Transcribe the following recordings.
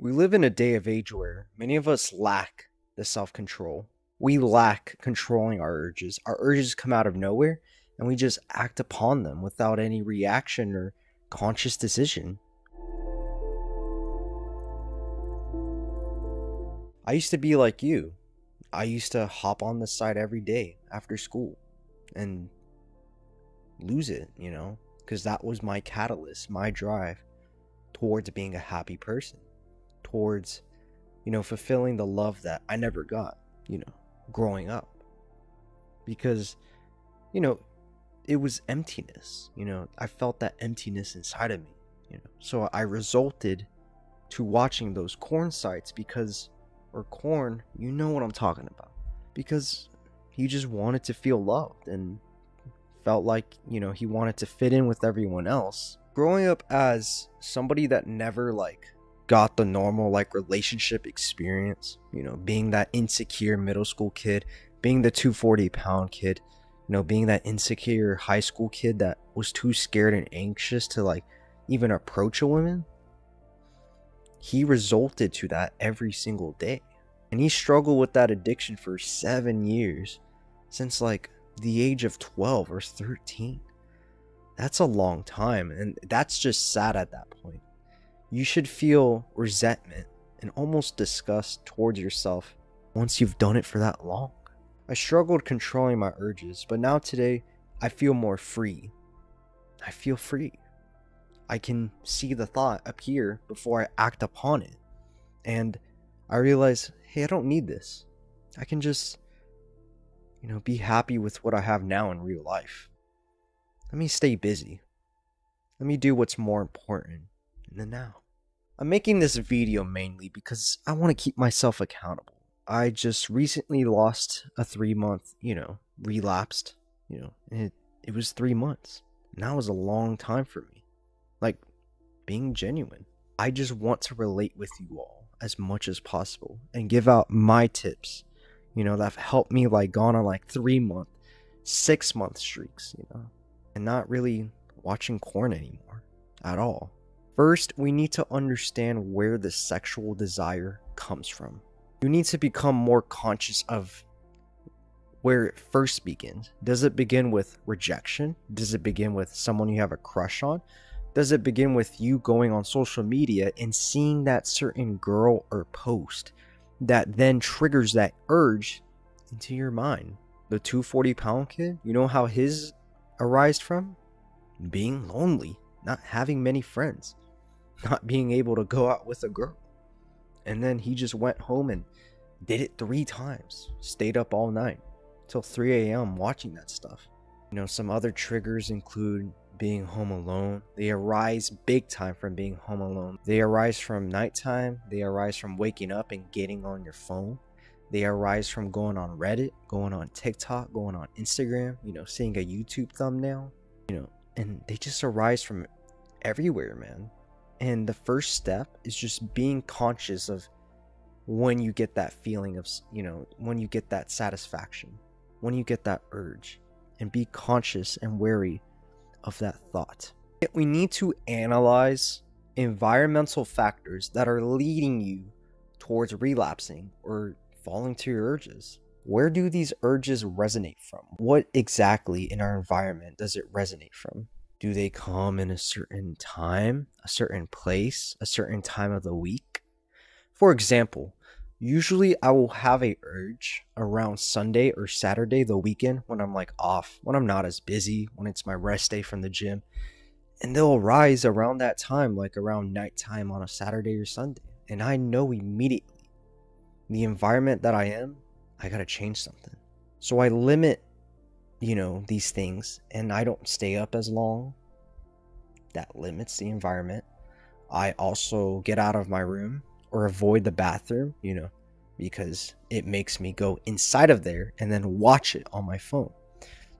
We live in a day of age where many of us lack the self-control. We lack controlling our urges. Our urges come out of nowhere and we just act upon them without any reaction or conscious decision. I used to be like you. I used to hop on the site every day after school and lose it, because that was my catalyst, my drive towards being a happy person, towards, fulfilling the love that I never got, growing up. Because, it was emptiness, I felt that emptiness inside of me, So I resulted to watching those corn sites or corn, you know what I'm talking about. Because he just wanted to feel loved and felt like, he wanted to fit in with everyone else. Growing up as somebody that never got the normal relationship experience, being that insecure middle school kid, being the 240-pound kid, being that insecure high school kid that was too scared and anxious to even approach a woman. He resulted to that every single day. And he struggled with that addiction for 7 years, since the age of 12 or 13. That's a long time, and that's just sad at that point. You should feel resentment and almost disgust towards yourself once you've done it for that long. I struggled controlling my urges, but now today I feel more free. I feel free. I can see the thought appear before I act upon it. And I realize, hey, I don't need this. I can just, be happy with what I have now in real life. Let me stay busy. Let me do what's more important in the now. I'm making this video mainly because I want to keep myself accountable. I just recently lost a 3-month, relapsed, and it was 3 months. And that was a long time for me. Being genuine. I just want to relate with you all as much as possible and give out my tips, that have helped me gone on 3-month, 6-month streaks, and not really watching corn anymore at all. First, we need to understand where the sexual desire comes from. You need to become more conscious of where it first begins. Does it begin with rejection? Does it begin with someone you have a crush on? Does it begin with you going on social media and seeing that certain girl or post that then triggers that urge into your mind? The 240-pound kid, you know how his arised from? Being lonely, not having many friends, not being able to go out with a girl. And then he just went home and did it 3 times, stayed up all night till 3 a.m. watching that stuff. Some other triggers include being home alone. They arise big time from being home alone. They arise from nighttime. They arise from waking up and getting on your phone. They arise from going on Reddit, going on TikTok, going on Instagram, seeing a YouTube thumbnail, and they just arise from everywhere, man. And the first step is just being conscious of when you get that feeling of, when you get that satisfaction, when you get that urge, and be conscious and wary of that thought. We need to analyze environmental factors that are leading you towards relapsing or falling to your urges. Where do these urges resonate from? What exactly in our environment does it resonate from? Do they come in a certain time, a certain place, a certain time of the week? For example, usually I will have a urge around Sunday or Saturday, the weekend, when I'm off, when I'm not as busy, when it's my rest day from the gym. And they'll arise around that time, around nighttime on a Saturday or Sunday. And I know immediately the environment that I am, I gotta change something. So I limit, these things, and I don't stay up as long. That limits the environment. I also get out of my room or avoid the bathroom, because it makes me go inside of there and then watch it on my phone.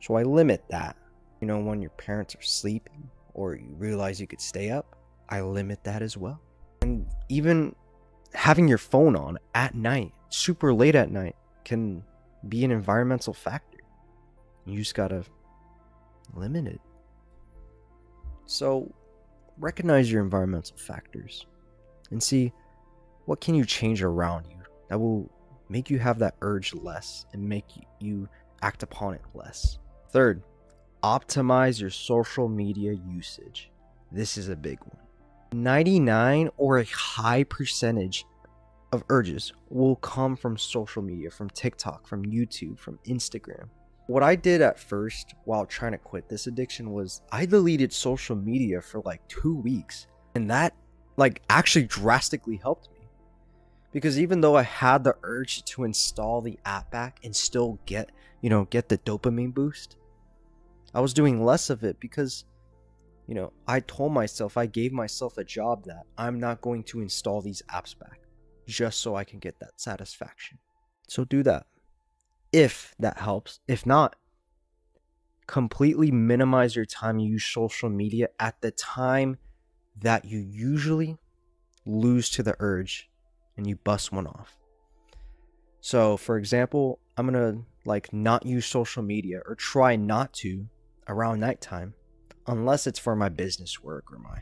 So I limit that. When your parents are sleeping or you realize you could stay up, I limit that as well. And even having your phone on at night, super late at night, can be an environmental factor. You just gotta limit it. So recognize your environmental factors and see What can you change around you that will make you have that urge less and make you act upon it less? Third, optimize your social media usage. This is a big one. 99 or a high percentage of urges will come from social media, from TikTok, from YouTube, from Instagram. What I did at first while trying to quit this addiction was I deleted social media for like 2 weeks, and that like actually drastically helped me, because even though I had the urge to install the app back and still get the dopamine boost, I was doing less of it because I told myself, I gave myself a job that I'm not going to install these apps back just so I can get that satisfaction. So do that if that helps. If not, completely minimize your time you use social media at the time that you usually lose to the urge and you bust one off. So for example, I'm gonna not use social media or try not to around nighttime, unless it's for my business work or my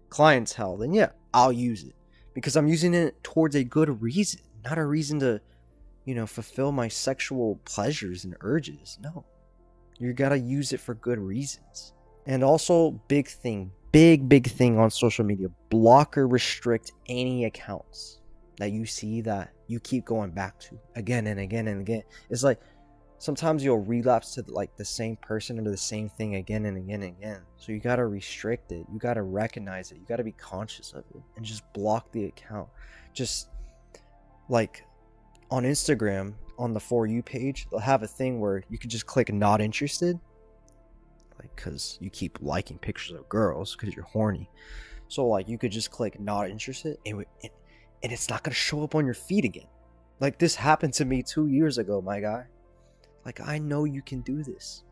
clientele. Then yeah, I'll use it because I'm using it towards a good reason, not a reason to fulfill my sexual pleasures and urges. No, you gotta use it for good reasons. And also, big thing on social media, block or restrict any accounts that you see that you keep going back to again and again and again. It's like sometimes you'll relapse to the same person or the same thing again and again and again. So you gotta restrict it. You gotta recognize it. You gotta be conscious of it and just block the account. Just like on Instagram, on the For You page, they'll have a thing where you can just click not interested, because you keep liking pictures of girls because you're horny. So you could just click not interested and it's not gonna show up on your feed again. This happened to me 2 years ago, my guy. I know you can do this.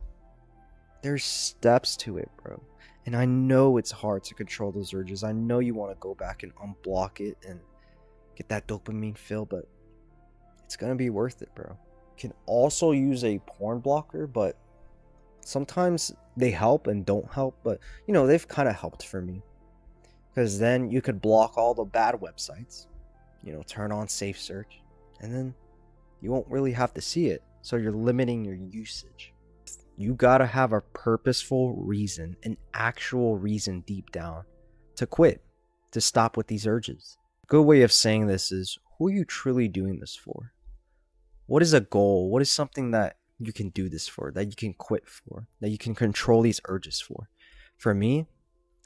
There's steps to it, bro. And I know it's hard to control those urges. I know you want to go back and unblock it and get that dopamine fill, but it's gonna be worth it, bro. You can also use a porn blocker, but sometimes they help and don't help. But they've kind of helped for me, because then you could block all the bad websites, turn on safe search, and then you won't really have to see it. So you're limiting your usage. You gotta have a purposeful reason, an actual reason deep down to quit, to stop with these urges. A good way of saying this is, who are you truly doing this for? What is a goal? What is something that you can do this for, that you can quit for, that you can control these urges for? For me,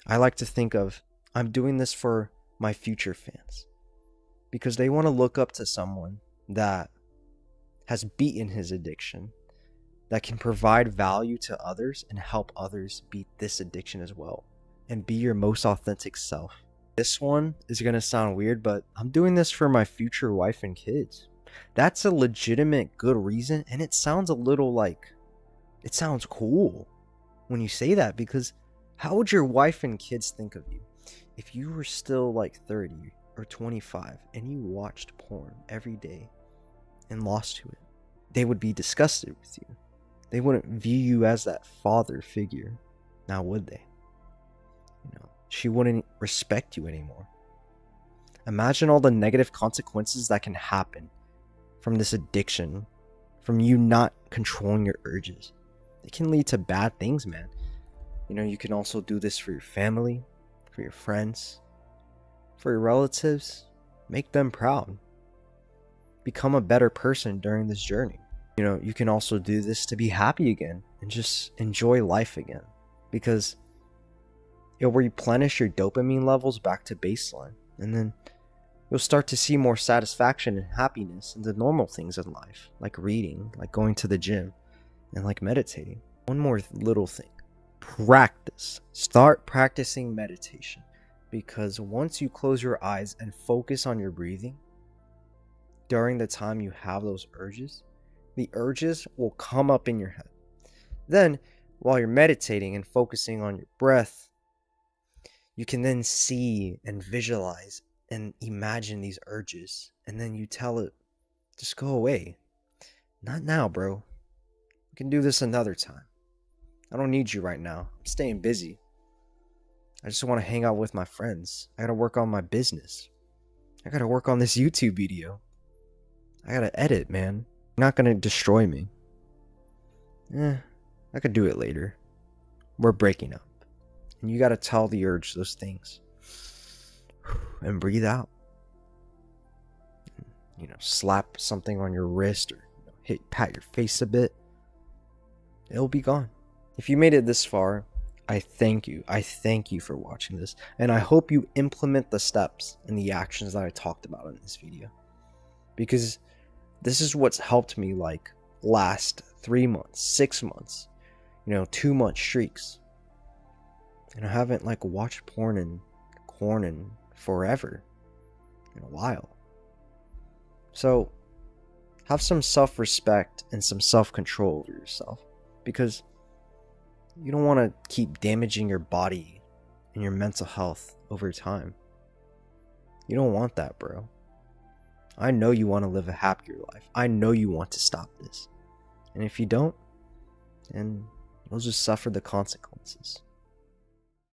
I like to think of, I'm doing this for my future fans, because they want to look up to someone that has beaten his addiction, that can provide value to others and help others beat this addiction as well, and be your most authentic self. This one is going to sound weird, but I'm doing this for my future wife and kids. That's a legitimate good reason, and it sounds a little it sounds cool when you say that, because how would your wife and kids think of you if you were still 30 or 25 and you watched porn every day and lost to it? They would be disgusted with you. They wouldn't view you as that father figure, now would they? She wouldn't respect you anymore. Imagine all the negative consequences that can happen from this addiction, from you not controlling your urges. It can lead to bad things, man. You can also do this for your family, for your friends, for your relatives. Make them proud. Become a better person during this journey. You can also do this to be happy again and just enjoy life again, because it'll replenish your dopamine levels back to baseline, and then you'll start to see more satisfaction and happiness in the normal things in life, like reading, like going to the gym, and meditating. One more little thing. Practice. Start practicing meditation, because once you close your eyes and focus on your breathing during the time you have those urges, the urges will come up in your head. Then, while you're meditating and focusing on your breath, you can then see and visualize and imagine these urges, and then you tell it, just go away. Not now, bro. We can do this another time. I don't need you right now. I'm staying busy. I just want to hang out with my friends. I gotta work on my business. I gotta work on this YouTube video. I gotta edit, man. You're not gonna destroy me. I could do it later. We're breaking up. And you gotta tell the urge those things. And breathe out. You know, slap something on your wrist or pat your face a bit. It'll be gone. If you made it this far, I thank you. I thank you for watching this. And I hope you implement the steps and the actions that I talked about in this video. Because this is what's helped me like last 3 months, 6 months, 2-month streaks. And I haven't like watched porn and corn in forever, in a while. So have some self-respect and some self-control over yourself, because you don't want to keep damaging your body and your mental health over time. You don't want that, bro. I know you want to live a happier life. I know you want to stop this. And if you don't, then you'll just suffer the consequences.